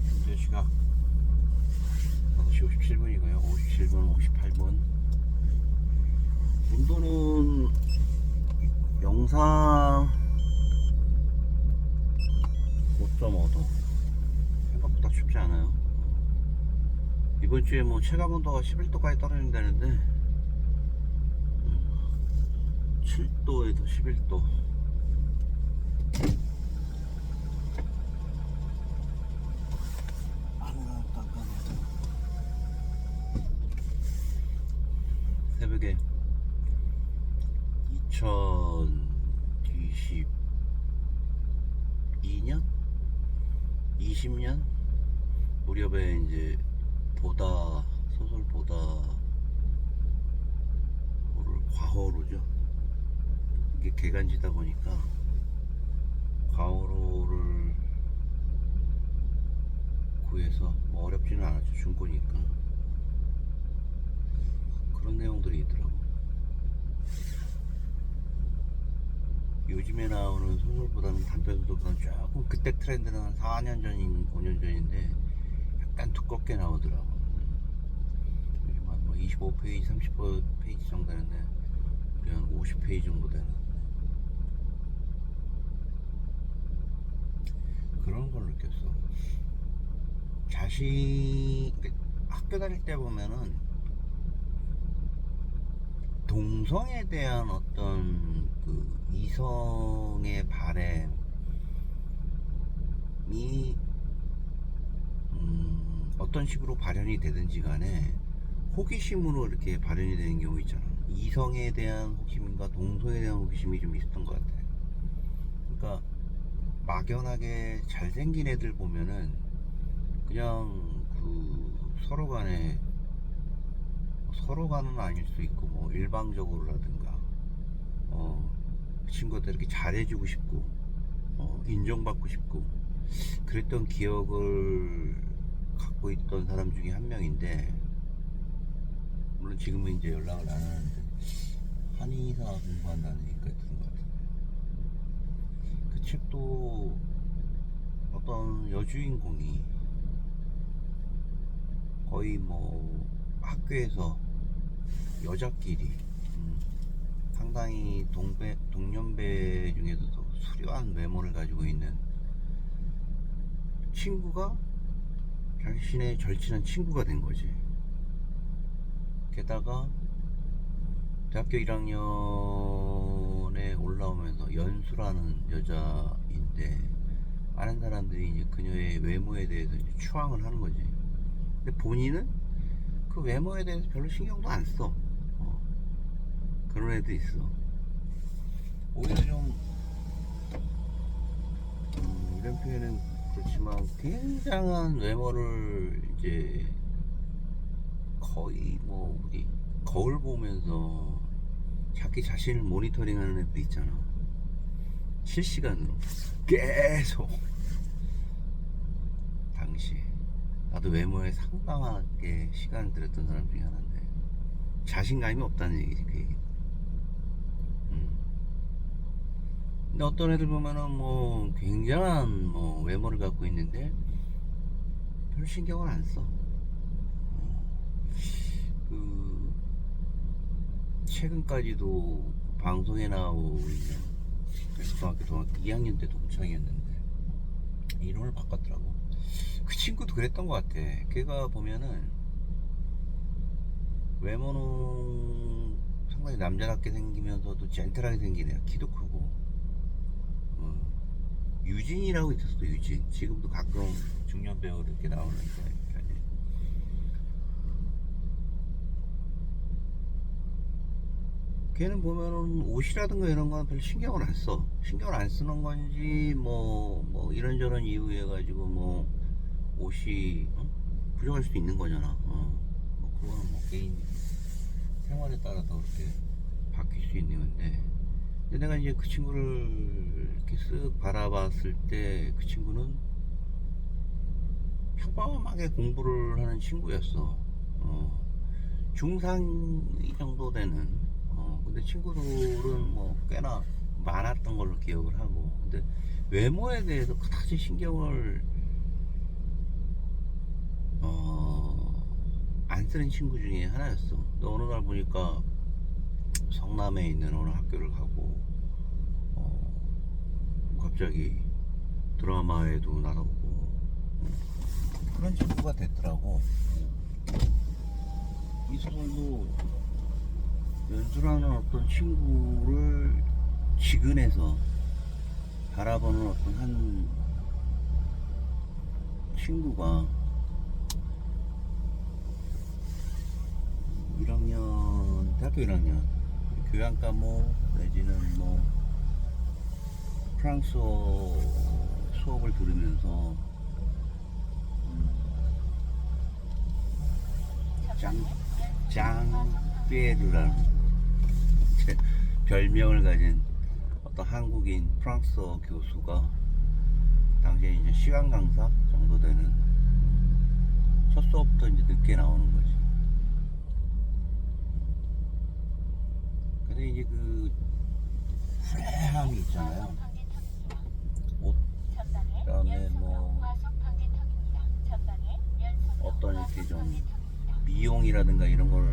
현재 시각 5시 57분이고요. 57분, 58분. 온도는 영상 5.5도. 생각보다 춥지 않아요. 이번 주에 뭐 체감 온도가 11도까지 떨어진다는데 7도에서 11도. 새벽에 2022년? 20년? 무렵에 이제 소설 보다를 과호로죠. 이게 개간지다 보니까 과호로를 구해서 뭐 어렵지는 않았죠. 중고니까. 그런 내용들이 있더라고. 요즘에 나오는 소설보다는 단편소설보다는 조금 그때 트렌드는 한 4년 전인 5년 전인데 약간 두껍게 나오더라고. 요즘 한 뭐 25페이지 30페이지 정도 되는데 우리 한 50페이지 정도 되는 그런 걸 느꼈어. 학교 다닐 때 보면은 동성에 대한 어떤 그 이성의 바램이 어떤 식으로 발현이 되든지 간에 호기심으로 이렇게 발현이 되는 경우 있잖아. 이성에 대한 호기심과 동성에 대한 호기심이 좀 있었던 것 같아. 그러니까 막연하게 잘생긴 애들 보면은 그냥 서로간은 아닐 수 있고 뭐 일방적으로라든가 그 친구한테 이렇게 잘해주고 싶고 인정받고 싶고 그랬던 기억을 갖고 있던 사람 중에 한 명인데, 물론 지금은 이제 연락을 안 하는데 한의사 공부한다는 얘기가 들은 것 같은데, 그 책도 어떤 여주인공이 거의 뭐 학교에서 여자끼리 상당히 동년배 중에서도 수려한 외모를 가지고 있는 친구가 자신의 절친한 친구가 된 거지. 게다가 대학교 1학년에 올라오면서 연수라는 여자인데 많은 사람들이 이제 그녀의 외모에 대해서 이제 추앙을 하는 거지. 근데 본인은 그 외모에 대해서 별로 신경도 안 써. 그런 애도 있어. 오히려 좀 이런 표현은 그렇지만 굉장한 외모를 이제 거의 뭐 우리 거울 보면서 자기 자신을 모니터링하는 애들 있잖아. 실시간으로 계속. 당시에 나도 외모에 상당하게 시간을 들였던 사람 중에 하나인데 자신감이 없다는 얘기지, 그 얘기. 근데 어떤 애들 보면은 뭐 굉장한 뭐 외모를 갖고 있는데 별 신경을 안 써. 그 최근까지도 방송에 나오고 있는 고등학교 2학년 때 동창이었는데 이름을 바꿨더라고. 그 친구도 그랬던 것 같아. 걔가 보면은 외모는 상당히 남자답게 생기면서도 젠틀하게 생긴 애야. 키도 크고. 유진이라고 있었어. 유진. 지금도 가끔 중년 배우 이렇게 나오는데 걔는 보면은 옷이라든가 이런 거는 별 신경을 안 써. 신경을 안 쓰는 건지 뭐 이런저런 이유 해가지고 뭐 옷이 부족할 수도 있는 거잖아. 뭐 그거는 뭐 개인 생활에 따라서 그렇게 바뀔 수 있는 건데, 근데 내가 이제 그 친구를 이렇게 쓱 바라봤을 때 그 친구는 평범하게 공부를 하는 친구였어. 중3 정도 되는. 근데 친구들은 뭐 꽤나 많았던 걸로 기억을 하고, 근데 외모에 대해서 그다지 신경을 안 쓰는 친구 중에 하나였어. 근데 어느 날 보니까 성남에 있는 어느 학교를 가고 갑자기 드라마에도 나서고 그런 친구가 됐더라고. 이 소설도 연수라는 어떤 친구를 지근해서 바라보는 어떤 한 친구가 1학년, 대학교 1학년 교양 과목 내지는 뭐 프랑스어 수업을 들으면서 짱피에르라는 별명을 가진 어떤 한국인 프랑스어 교수가 당시에 이제 시간 강사 정도 되는 첫 수업부터 이제 늦게 나오는 거지. 근데 이제 그 후레함이 있잖아요. 옷, 그다음에 뭐 어떤 이렇게 좀 미용이라든가 이런 걸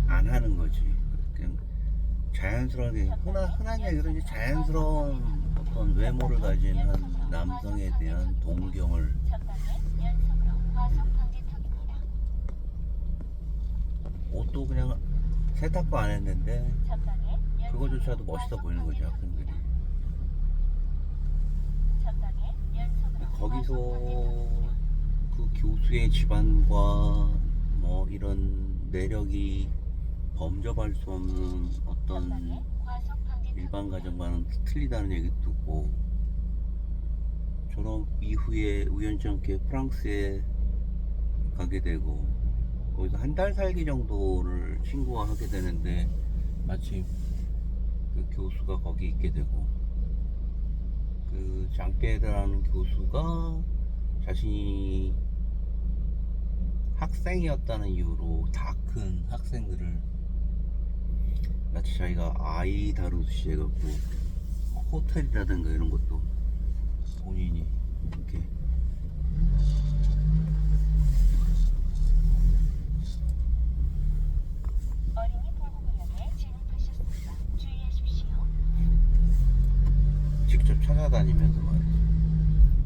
안 하는 거지. 그냥 자연스러운게 흔한 얘기로 이제 자연스러운 어떤 외모를 가진 한 남성에 대한 동경을 옷도 그냥 세탁도 안 했는데 그거조차도 멋있어 보이는 거지 학생들이. 거기서 그 교수의 집안과 뭐 이런 내력이 범접할 수 없는 어떤 일반 가정과는 틀리다는 얘기 듣고 졸업 이후에 우연찮게 프랑스에 가게 되고 거기서 한 달 살기 정도를 친구와 하게 되는데 마침 그 교수가 거기 있게 되고 그 장피에르라는 교수가 자신이 학생이었다는 이유로 다 큰 학생들을 마치 자기가 아이 다루듯이 해갖고 호텔이라든가 이런 것도 본인이 이렇게 직접 찾아다니면서 말이죠.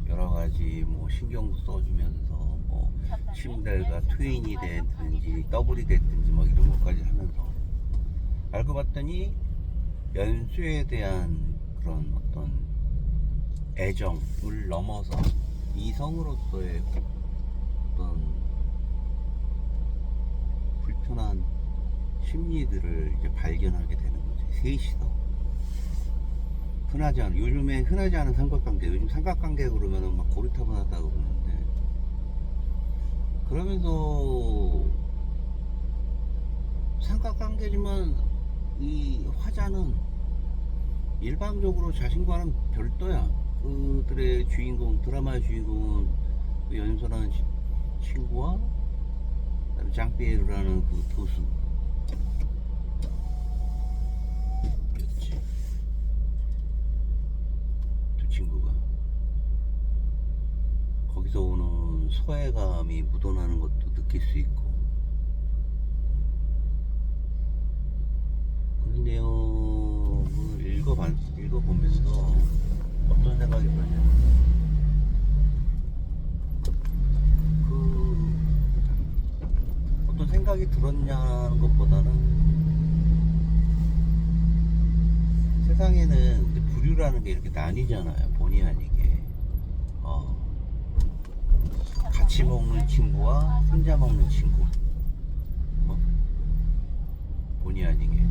여러 가지 뭐 신경도 써주면서 뭐 침대가 트윈이 됐든지 더블이 됐든지 뭐 이런 것까지 하면서 알고 봤더니 연수에 대한 그런 어떤 애정을 넘어서 이성으로서의 어떤 불편한 심리들을 이제 발견하게 되는 거지. 셋이서 흔하지 않은, 요즘에 흔하지 않은 삼각관계, 요즘 삼각관계 그러면은 막 고리타분하다고 그러는데 그러면서 삼각관계지만 이 화자는 일방적으로 자신과는 별도야. 그들의 주인공, 드라마의 주인공은 그 연서라는 친구와 장피에르라는 그 교수였지. 두 친구가 거기서 오는 소외감이 묻어나는 것도 느낄 수 있고 그런 내용을 읽어보면서 어떤 생각이 들었냐면 그 어떤 생각이 들었냐는 것보다는 세상에는 이제 부류라는 게 이렇게 나뉘잖아요. 본의 아니게 같이 먹는 친구와 혼자 먹는 친구 본의 아니게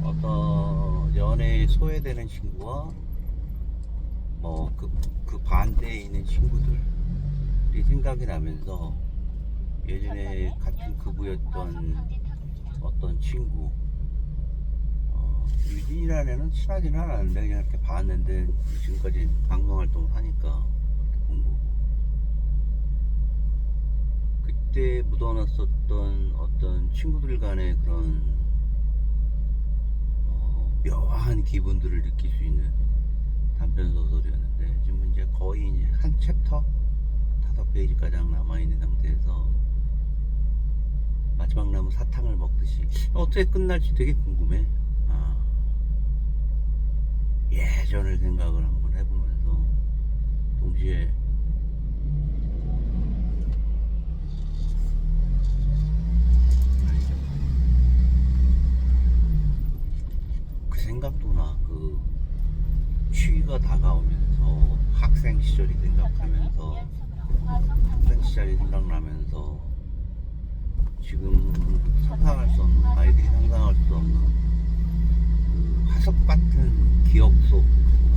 어떤 연애에 소외되는 친구와 뭐 그 반대에 있는 친구들이 생각이 나면서 예전에 같은 급부였던 어떤 친구 유진이라는 애는 친하지는 않았는데 그냥 이렇게 봤는데 지금까지 방송 활동을 하니까 이렇게 본 거고 그때 묻어놨었던 어떤 친구들 간의 그런 묘한 기분들을 느낄 수 있는 단편 소설이었는데, 지금 이제 거의 이제 한 챕터 5페이지 가량 남아있는 상태에서 마지막 남은 사탕을 먹듯이 어떻게 끝날지 되게 궁금해. 예전을 생각을 한번 해보면서 동시에 그 생각도 나. 그 취위가 다가오면서 학생 시절이 생각하면서, 학생 시절이 생각나면서 지금 상상할 수 없는, 아이들이 상상할 수 없는 그 화석 같은 기억 속,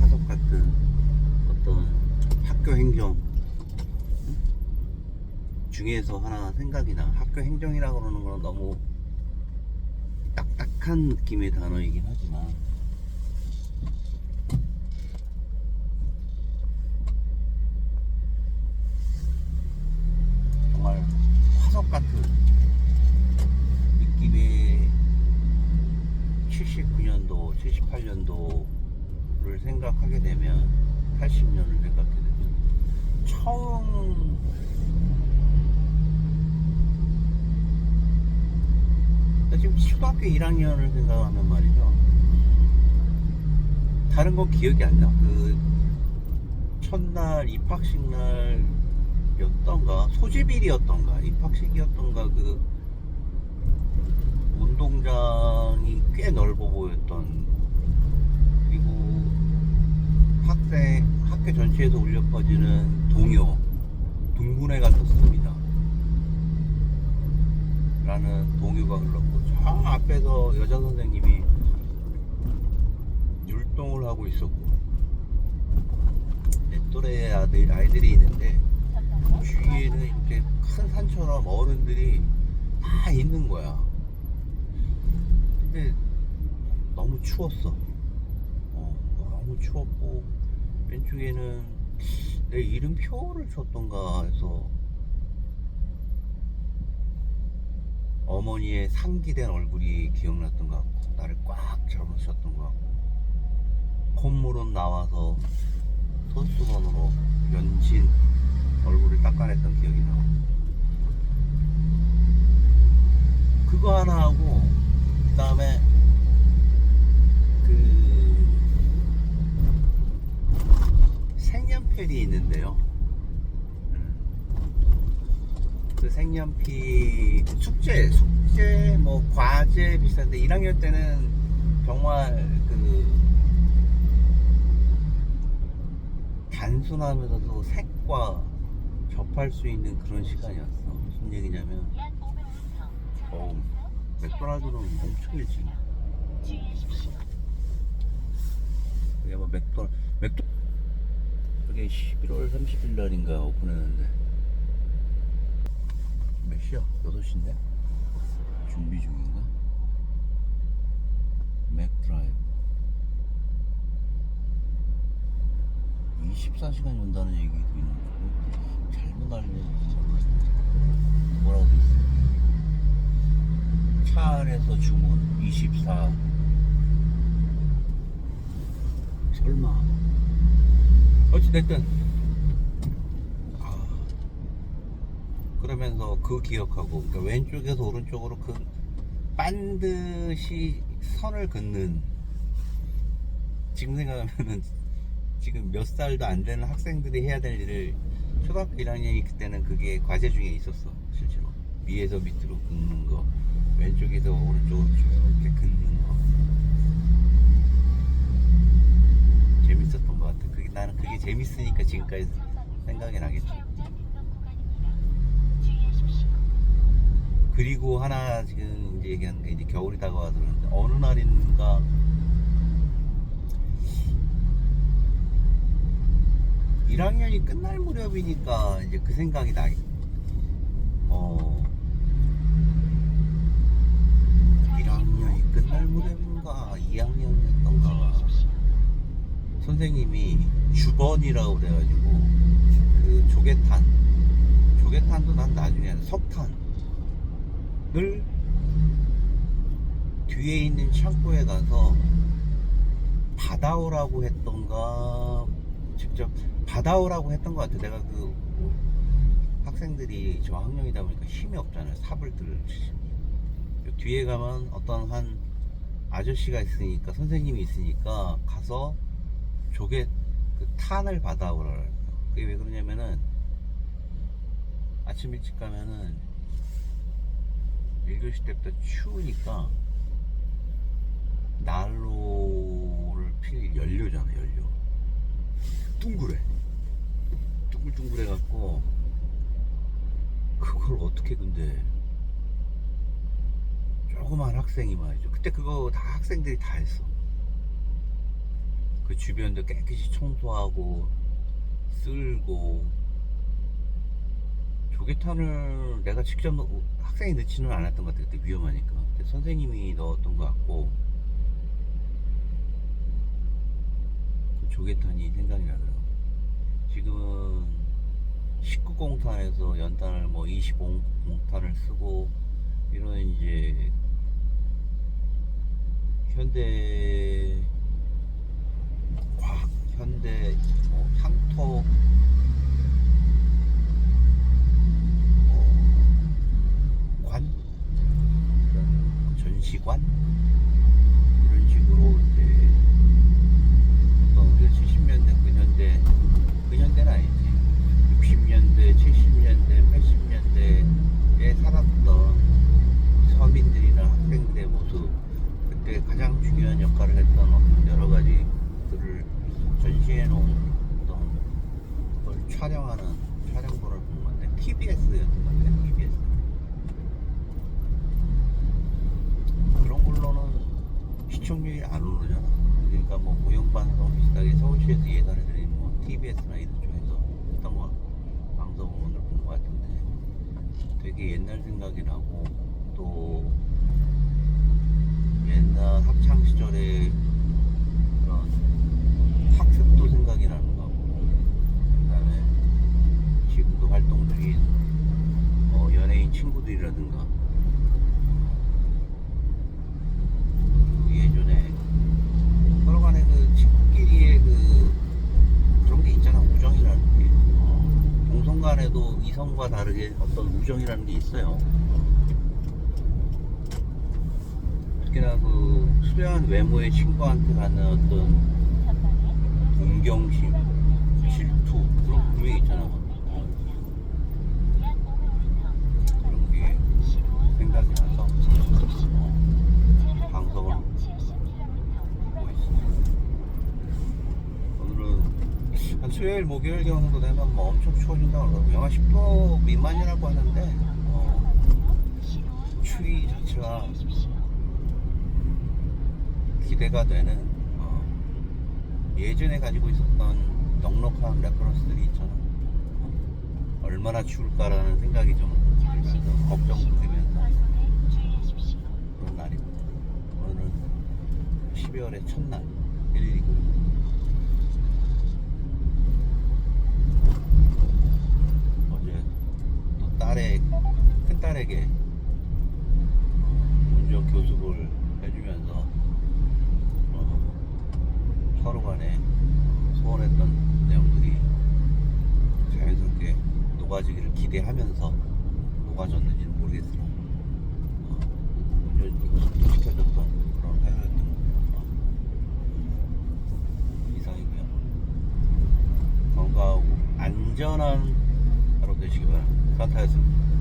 화석 같은 어떤 학교 행정 중에서 하나 생각이 나. 학교 행정이라고 그러는 건 너무 딱딱한 느낌의 단어이긴 하지만, 정말 화석 같은 느낌의 79년도, 78년도를 생각하게 되면, 80년을 생각하게 되면, 처음 지금 초등학교 1학년을 생각하면 말이죠, 다른 건 기억이 안 나. 그 첫날 입학식 날이었던가, 소집일이었던가, 입학식이었던가, 그 운동장이 꽤 넓어 보였던, 그리고 학교 전체에서 울려 퍼지는 동문회 같았습니다 라는 동요가 흘렀고, 저 앞에서 여자 선생님이 율동을 하고 있었고, 내 또래의 아이들이 있는데 주위에는 이렇게 큰 산처럼 어른들이 다 있는 거야. 근데 너무 추웠어. 너무 추웠고, 왼쪽에는 내 이름표를 줬던가 해서 어머니의 상기된 얼굴이 기억났던 것 같고, 나를 꽉 잡으셨던 것 같고, 콧물은 나와서 손수건으로 연신 얼굴을 닦아냈던 기억이 나고, 그거 하나 하고, 그 다음에 그 색연필이 있는데요, 그 색연필 숙제 뭐 과제 비슷한데, 1학년 때는 정말 그 단순하면서도 색과 접할 수 있는 그런 시간이었어. 무슨 얘기냐면, 맥도날드는 엄청 일찍, 그게 뭐 그게 11월 30일 날인가 오픈했는데, 몇 시야? 6시인데? 준비 중인가? 맥드라이브 24시간 연다는 얘기도 있는데, 잘못 알려진 걸로 뭐라고 돼 있어? 차 안에서 주문 24. 설마. 어찌됐든 그러면서 그 기억하고, 그러니까 왼쪽에서 오른쪽으로 그 반드시 선을 긋는, 지금 생각하면은 지금 몇 살도 안 되는 학생들이 해야 될 일을 초등학교 1학년이 그때는 그게 과제 중에 있었어. 실제로 위에서 밑으로 긋는 거, 왼쪽에서 오른쪽으로 이렇게 긋는 거, 재밌었던 것 같아. 나는 그게 재밌으니까 지금까지 생각이 나겠지. 그리고 하나 지금 이제 얘기하는 게, 이제 겨울이 다가와서 그러는데, 어느 날인가 1학년이 끝날 무렵이니까 이제 그 생각이 나. 1학년이 끝날 무렵인가 2학년이었던가, 선생님이 주번이라고 그래가지고, 그 조개탄도 난 나중에 석탄을 뒤에 있는 창고에 가서 받아오라고 했던가 직접 받아오라고 했던 것 같아. 내가 그 학생들이 저 학년이다 보니까 힘이 없잖아요. 삽을 들 뒤에 가면 어떤 한 아저씨가 있으니까, 선생님이 있으니까 가서 조개 그 탄을 받아오라. 그게 왜 그러냐면은 아침 일찍 가면은 1교시 때부터 추우니까 난로를 필 연료잖아. 연료 둥그래, 둥글둥글해 갖고 그걸 어떻게, 근데 조그만 학생이 말이죠. 그때 그거 다 학생들이 다 했어. 그 주변도 깨끗이 청소하고 쓸고. 조개탄을 내가 직접 학생이 넣지는 않았던 것 같아. 그때 위험하니까. 근데 선생님이 넣었던 것 같고, 그 조개탄이 생각이 나더라고. 지금은 19공탄에서 연탄을 뭐 25공탄을 쓰고 이런 이제 현대 과학, 현대 뭐 향토, 관, 이런 전시관 이런 식으로 이제 어떤 우리가 70년대 근현대는 아니지, 60년대 70년대 80년대에 살았던 서민들이나 학생들의 모습, 그때 가장 중요한 역할을 했던 어떤 여러 가지들을 전시해 놓은 어떤 걸 촬영하는 촬영본을 본 건데, TBS였던 것 같아요. TBS. 그런 걸로는 시청률이 안 오르잖아. 그러니까 뭐 공영방송 비슷하게 서울시에서 예산해드린 뭐 TBS나 이런 쪽에서 했던 거 방송을 본 것 같은데, 되게 옛날 생각이 나고, 또 옛날 학창 시절에 그런 학습도 생각이 나는 거 같고, 그다음에 지금도 활동 중인 연예인 친구들이라든가, 예전에 서로 간에 그 친구끼리의 그런 게 있잖아. 우정이라는 게, 동성 간에도 이성과 다르게 어떤 우정이라는 게 있어요. 특히나 그 수려한 외모의 친구한테 갖는 어떤 동경심, 질투, 그런 분명히 있잖아. 그런 게 생각이 나서 방송을 보고 있습니다. 오늘은 한 수요일, 목요일 정도 되면 뭐 엄청 추워진다고 그러고, 영하 10도 미만이라고 하는데 추위 자체가 기대가 되는, 예전에 가지고 있었던 넉넉한 레퍼런스들이 있잖아. 얼마나 추울까라는 생각이 좀 들면서, 걱정도 되면서 그런 날입니다. 오늘은 12월의 첫날, 119. 어제 또 큰딸에게 운전 교습을 해주면서 서로 간에 소원했던 내용들이 자연스럽게 녹아지기를 기대하면서 녹아졌는지는 모르겠으나 운전 시켜줬던 그런 하루였던 것 이상이고요. 건강하고 안전한 하루 되시기 바랍니다. 산타였습니다.